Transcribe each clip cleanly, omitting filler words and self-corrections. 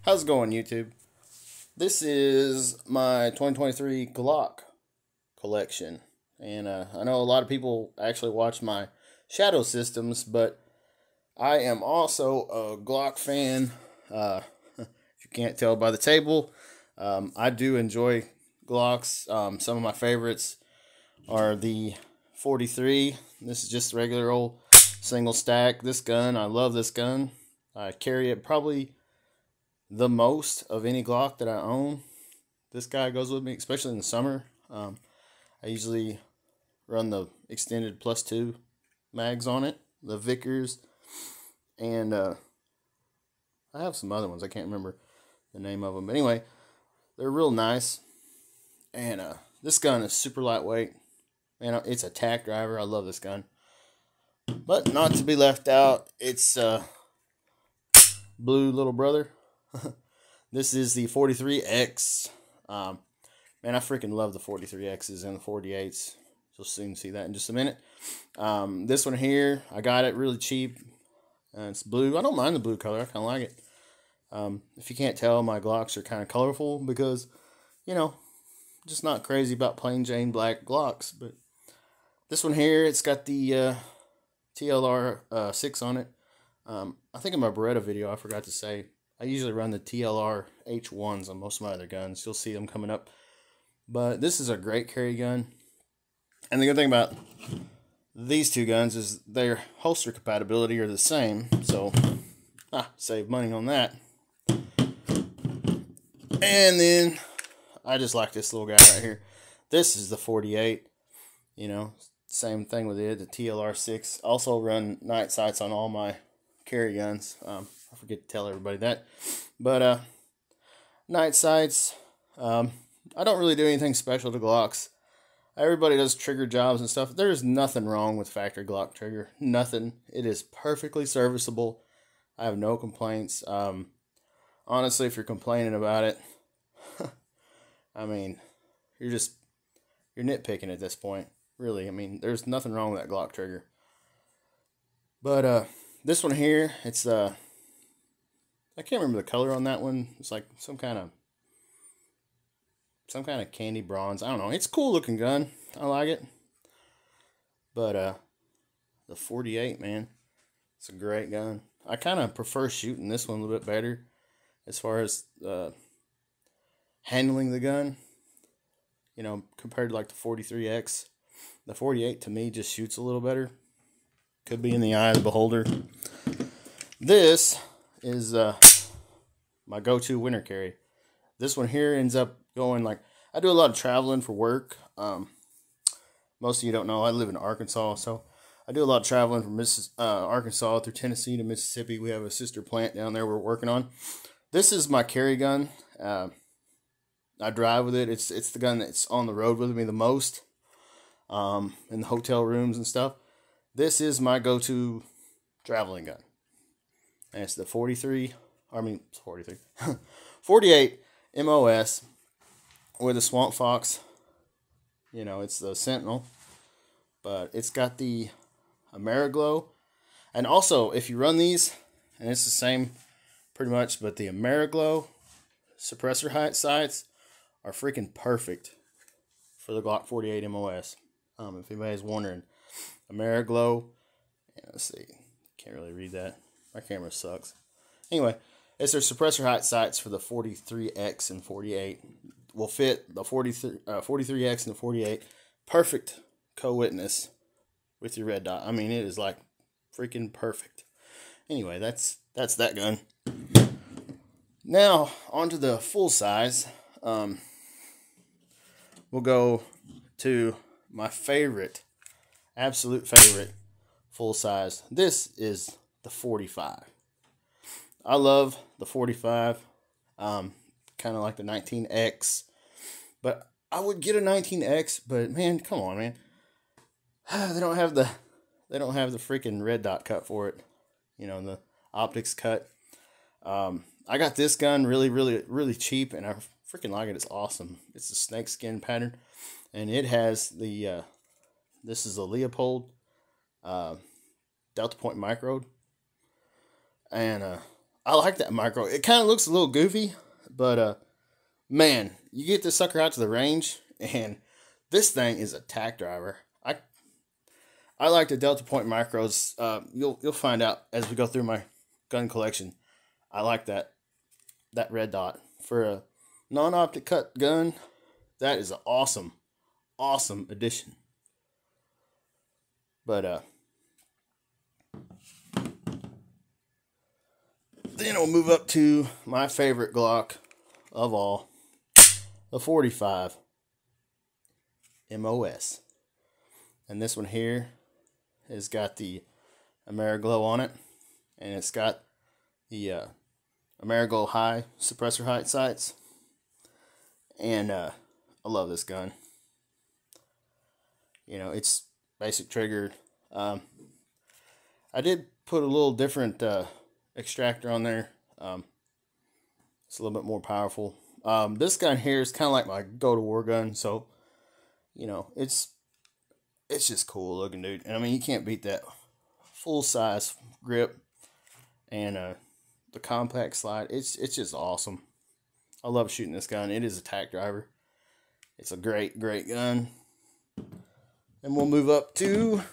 How's it going, YouTube? This is my 2023 Glock collection. And I know a lot of people actually watch my Shadow Systems, but I am also a Glock fan. If you can't tell by the table, I do enjoy Glocks. Some of my favorites are the 43. This is just regular old single stack. This gun, I love this gun. I carry it probably the most of any Glock that I own. This guy goes with me, especially in the summer. I usually run the extended +2 mags on it, the Vickers, and I have some other ones. I can't remember the name of them. But anyway, they're real nice. And this gun is super lightweight. Man, it's a tack driver. I love this gun. But not to be left out, it's blue little brother. This is the 43X. Man, I freaking love the 43Xs and the 48s. You'll soon see that in just a minute. This one here, I got it really cheap. It's blue. I don't mind the blue color. I kind of like it. If you can't tell, my Glocks are kind of colorful because, you know, just not crazy about plain Jane black Glocks. But this one here, it's got the TLR 6 on it. I think in my Beretta video, I forgot to say, I usually run the TLR H1s on most of my other guns. You'll see them coming up. But this is a great carry gun. And the good thing about these two guns is their holster compatibility are the same. So, save money on that. And then, I just like this little guy right here. This is the 48. You know, same thing with it. The TLR 6. Also run night sights on all my carry guns. I forget to tell everybody that. But night sights, I don't really do anything special to Glocks. Everybody does trigger jobs and stuff. There's nothing wrong with factory Glock trigger. Nothing. It is perfectly serviceable. I have no complaints. Honestly, if you're complaining about it, I mean, you're nitpicking at this point. Really, I mean, there's nothing wrong with that Glock trigger. But this one here, it's I can't remember the color on that one. It's like some kind of candy bronze. I don't know. It's a cool looking gun. I like it. But the 48, man, it's a great gun. I kind of prefer shooting this one a little bit better as far as handling the gun. You know, compared to like the 43X. The 48 to me just shoots a little better. Could be in the eye of the beholder. This is my go-to winter carry. This one here ends up going like, I do a lot of traveling for work. Most of you don't know, I live in Arkansas, so I do a lot of traveling from Arkansas through Tennessee to Mississippi. We have a sister plant down there we're working on. This is my carry gun. I drive with it. It's the gun that's on the road with me the most. In the hotel rooms and stuff. This is my go-to traveling gun. And it's the 48 MOS with a Swamp Fox. You know, it's the Sentinel. But it's got the Ameriglow. And also, if you run these, and it's the same pretty much, but the Ameriglow suppressor height sights are freaking perfect for the Glock 48 MOS. If anybody's wondering, Ameriglow. Yeah, let's see. Can't really read that. My camera sucks. Anyway, it's their suppressor height sights for the 43X and 48. Will fit the 43X and the 48. Perfect co-witness with your red dot. I mean, it is like freaking perfect. Anyway, that's that gun. Now, onto the full size. We'll go to my favorite, absolute favorite, full size. This is the 45. I love the 45. Kind of like the 19X. But I would get a 19X, but man, come on, man. They don't have the freaking red dot cut for it. You know, the optics cut. I got this gun really, really, really cheap, and I freaking like it. It's awesome. It's a snakeskin pattern. And it has the, this is a Leopold Delta Point Micro. And I like that micro. It kind of looks a little goofy, but man, you get this sucker out to the range, and this thing is a tack driver. I like the Delta Point micros. You'll find out as we go through my gun collection. I like that red dot for a non-optic cut gun. That is an awesome addition. But then we'll move up to my favorite Glock of all, the 45 MOS. And this one here has got the Ameriglow on it, and it's got the Ameriglow high suppressor height sights. And I love this gun. You know, it's basic triggered. I did put a little different extractor on there. It's a little bit more powerful. This gun here is kind of like my go-to-war gun, so you know it's just cool looking, dude. And I mean, you can't beat that full-size grip and the compact slide. It's just awesome. I love shooting this gun. It is a tack driver. It's a great gun. And we'll move up to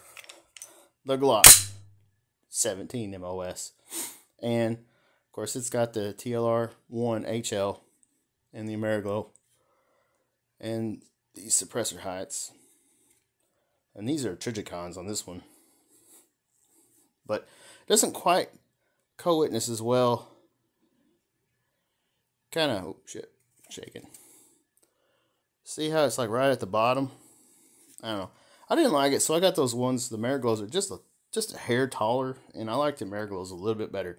the Glock 17 MOS. And, of course, it's got the TLR 1 HL and the Ameriglow. And these suppressor heights. And these are Trigicons on this one. But it doesn't quite co-witness as well. Kind of, oh shit, shaking. See how it's like right at the bottom? I don't know. I didn't like it, so I got those ones. The Ameriglows are just a hair taller, and I like the Ameriglows a little bit better.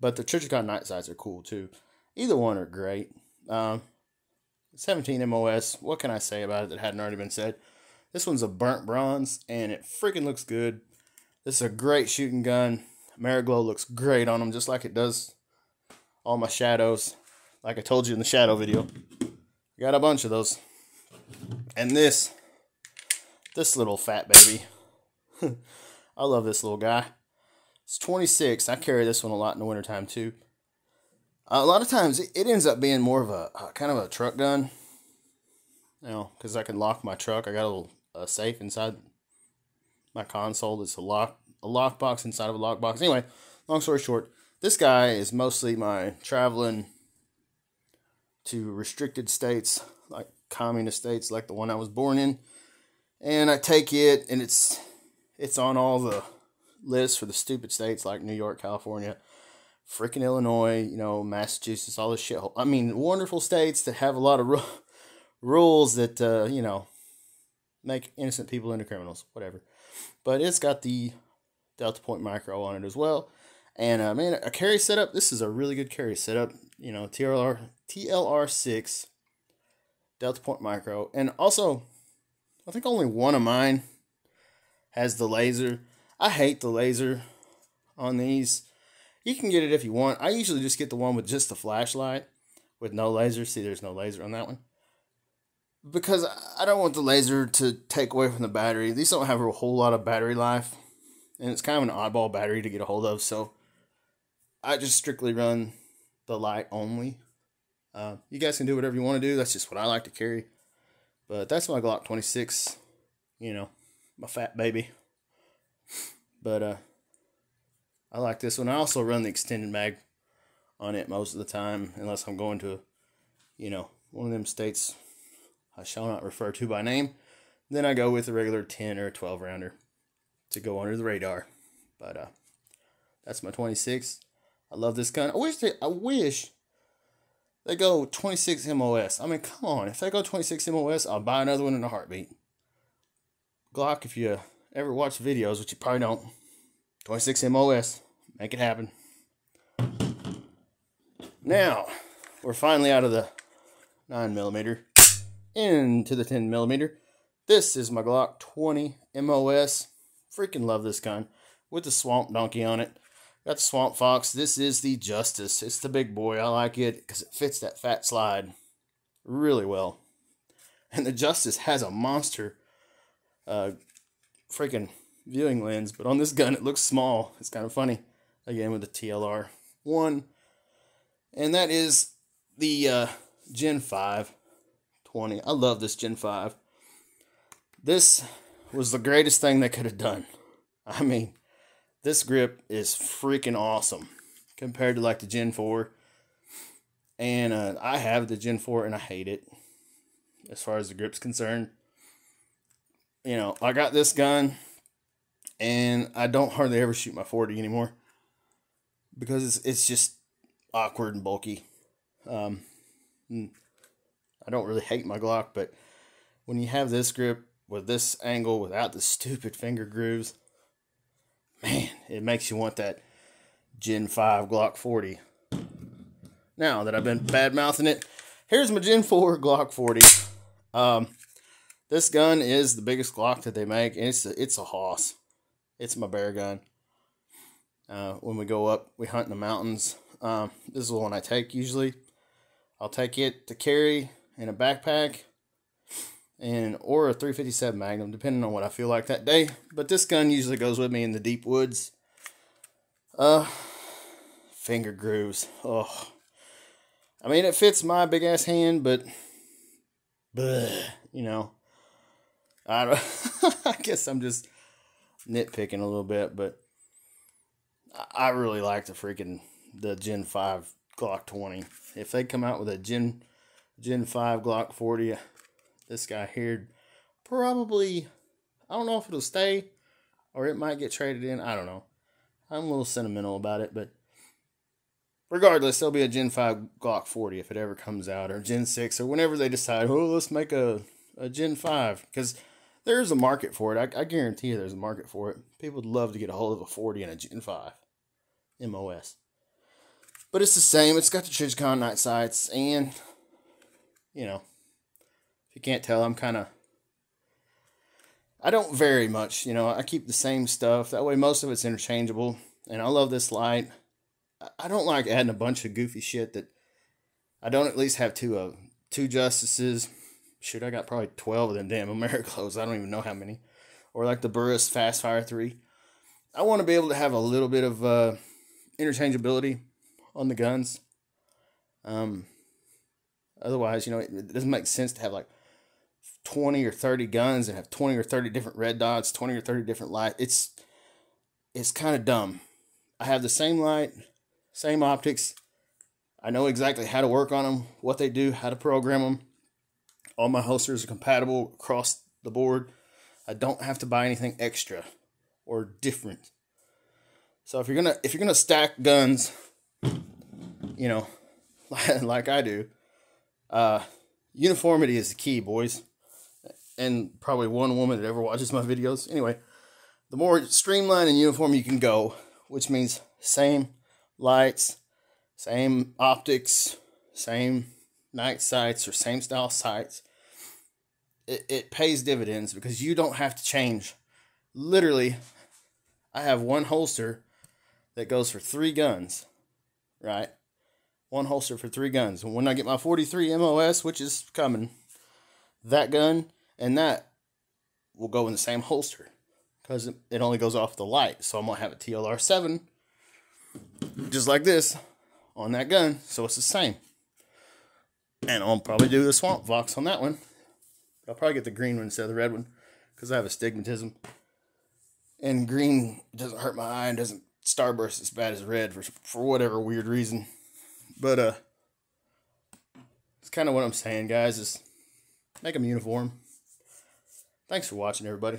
But the Trigicon night sights are cool too. Either one are great. 17 MOS. What can I say about it that hadn't already been said? This one's a burnt bronze, and it freaking looks good. This is a great shooting gun. Ameriglow looks great on them, just like it does all my shadows. Like I told you in the shadow video. Got a bunch of those. And this little fat baby. I love this little guy. It's 26. I carry this one a lot in the wintertime too. A lot of times it ends up being more of a kind of a truck gun. You know, because I can lock my truck. I got a little safe inside my console. It's a lockbox inside of a lockbox. Anyway, long story short, this guy is mostly my traveling to restricted states, like communist states, like the one I was born in. And I take it, and it's on all the lists for the stupid states like New York, California, freaking Illinois, you know, Massachusetts, all this shit. I mean, wonderful states that have a lot of rules that, you know, make innocent people into criminals, whatever. But it's got the Delta Point micro on it as well. And, man, a carry setup, this is a really good carry setup. You know, TLR6, Delta Point micro. And also, I think only one of mine has the laser. I hate the laser on these. You can get it if you want. I usually just get the one with just the flashlight with no laser. See, there's no laser on that one. Because I don't want the laser to take away from the battery. These don't have a whole lot of battery life. And it's kind of an oddball battery to get a hold of. So I just strictly run the light only. You guys can do whatever you want to do. That's just what I like to carry. But that's my Glock 26. You know, my fat baby. But I like this one. I also run the extended mag on it most of the time. Unless I'm going to, you know, one of them states I shall not refer to by name. Then I go with a regular 10 or 12 rounder to go under the radar. But that's my 26. I love this gun. I wish they go 26 MOS. I mean, come on. If they go 26 MOS, I'll buy another one in a heartbeat. Glock, if you ever watch videos, which you probably don't, 26 MOS. Make it happen. Now, we're finally out of the 9mm into the 10mm. This is my Glock 20 MOS. Freaking love this gun. With the Swamp Donkey on it. Got the Swamp Fox. This is the Justice. It's the big boy. I like it because it fits that fat slide really well. And the Justice has a monster freaking viewing lens. But on this gun, it looks small. It's kind of funny. Again, with the TLR 1 And that is the Gen 5 20. I love this Gen 5. This was the greatest thing they could have done. I mean, this grip is freaking awesome compared to like the Gen 4. And I have the Gen 4 and I hate it as far as the grip's concerned. You know, I got this gun and I don't hardly ever shoot my 40 anymore because it's just awkward and bulky. I don't really hate my Glock, but when you have this grip with this angle without the stupid finger grooves, man, it makes you want that Gen 5 Glock 40. Now that I've been bad-mouthing it, here's my Gen 4 Glock 40. This gun is the biggest Glock that they make, and it's a hoss. It's my bear gun. When we go up, we hunt in the mountains. This is the one I take usually. I'll take it to carry in a backpack or a 357 Magnum, depending on what I feel like that day. But this gun usually goes with me in the deep woods. Finger grooves. Oh, I mean, it fits my big ass hand, but you know, I don't. I guess I'm just nitpicking a little bit, but I really like the Gen 5 Glock 20. If they come out with a Gen 5 Glock 40, this guy here probably, I don't know if it'll stay or it might get traded in. I don't know. I'm a little sentimental about it, but regardless, there'll be a Gen 5 Glock 40 if it ever comes out, or Gen 6, or whenever they decide, oh, let's make a Gen 5, because there's a market for it. I guarantee you there's a market for it. People would love to get a hold of a 40 and a Gen 5 MOS. But it's the same. It's got the Trijicon night sights, and, you know, if you can't tell, I don't vary much. You know, I keep the same stuff. That way most of it's interchangeable, and I love this light. I don't like adding a bunch of goofy shit that I don't at least have two Justices. Shoot, I got probably 12 of them damn Americlos. I don't even know how many. Or like the Burris Fast Fire 3. I want to be able to have a little bit of interchangeability on the guns. Otherwise, you know, it doesn't make sense to have like 20 or 30 guns and have 20 or 30 different red dots, 20 or 30 different lights. It's kind of dumb. I have the same light, same optics. I know exactly how to work on them, what they do, how to program them. All my holsters are compatible across the board. I don't have to buy anything extra or different. So if you're gonna stack guns, you know, like I do, uniformity is the key, boys. And probably one woman that ever watches my videos. Anyway, the more streamlined and uniform you can go, which means same lights, same optics, same night sights, or same style sights, it pays dividends because you don't have to change. Literally, I have one holster that goes for 3 guns, right? One holster for 3 guns. And when I get my 43 MOS, which is coming, that gun and that will go in the same holster because it only goes off the light. So I'm going to have a TLR 7 just like this on that gun, so it's the same. And I'll probably do the Swamp Fox on that one. I'll probably get the green one instead of the red one because I have astigmatism. And green doesn't hurt my eye and doesn't starburst as bad as red for whatever weird reason. But it's kind of what I'm saying, guys, is make them uniform. Thanks for watching, everybody.